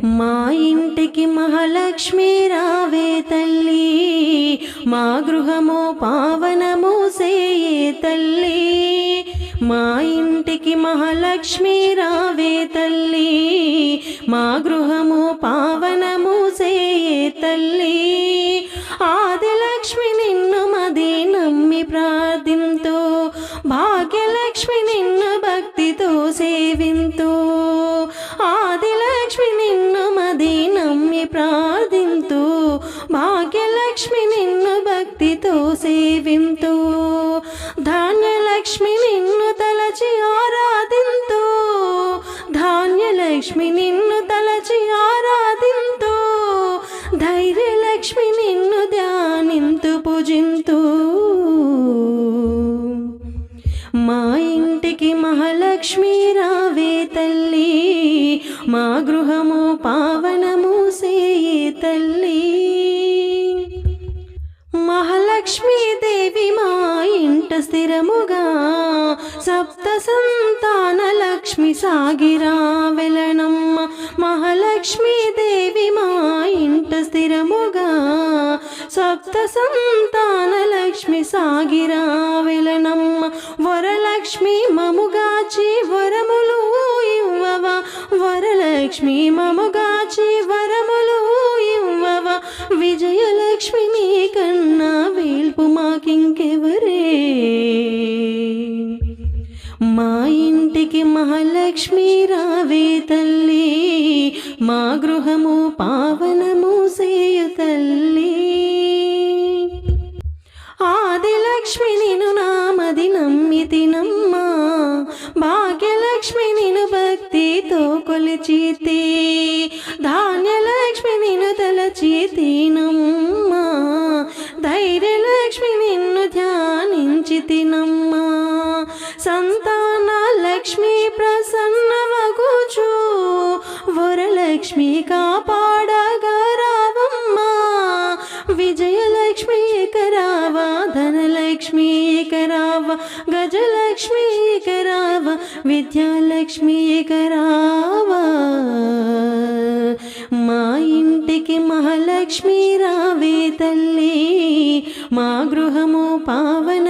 మా ఇంటికి మహాలక్ష్మి రావే తల్లి, మా గృహము పావనము సేయే తల్లి. మా ఇంటికి మహాలక్ష్మి రావే తల్లి, మా గృహము పావనము సేయే తల్లి. ఆదిలక్ష్మి నిన్ను మది నమ్మి ప్రార్థింతు, భాగ్యలక్ష్మి నిన్ను భక్తితో సేవింతు. ఆదిలక్ష్మి నిన్ను మది నమ్మి ప్రార్థింతు, భాగ్యలక్ష్మి నిన్ను భక్తితో సేవింతు. ధాన్యలక్ష్మి నిన్ను తలచి ఆరాధింతు, ధాన్యలక్ష్మి నిన్ను తలచి ఆరాధింతు. ధైర్యలక్ష్మి నిన్ను ధ్యానింతు పూజింతు. మా ఇంటికి మహాలక్ష్మి రావే తల్లి, మా గృహము పావనము సేయే తల్లి. మహాలక్ష్మీ దేవి మా ఇంట స్థిరముగా, సప్త సంతాన లక్ష్మి సాగిరా వెలనమ్మ. మహాలక్ష్మీ దేవి మా ఇంట స్థిరముగా, సప్త సంతాన లక్ష్మి సాగిరా వెలనమ్మ. వరలక్ష్మి మముగాచి వరములు ఇవ్వవా, వరలక్ష్మి మముగాచి వరములు ఇవ్వవా. విజయలక్ష్మి నీ కన్నా వేల్పు మాకింకెవరే. మా ఇంటికి మహాలక్ష్మి రావే తల్లి, మా గృహము పావనము సేయు తల్లి. ఆదిలక్ష్మి నిన్ను నామది నమ్మితినమ్మా, భాగ్యలక్ష్మి నిన్ను భక్తితో కొలిచితే. ధాన్యలక్ష్మి నిన్ను తలచితినమ్మా, ధైర్యలక్ష్మి నిన్ను ధ్యానించితినమ్మా. సంతాన లక్ష్మి ప్రసన్నమగుచు, వరలక్ష్మి కాపాడగరావమ్మా. విజయలక్ష్మి కరావా, ధనలక్ష్మి కరావా, గజలక్ష్మి కరావా, విద్యాలక్ష్మి కరావా. మా ఇంటికి మహాలక్ష్మి రావే తల్లి, మా గృహము పావన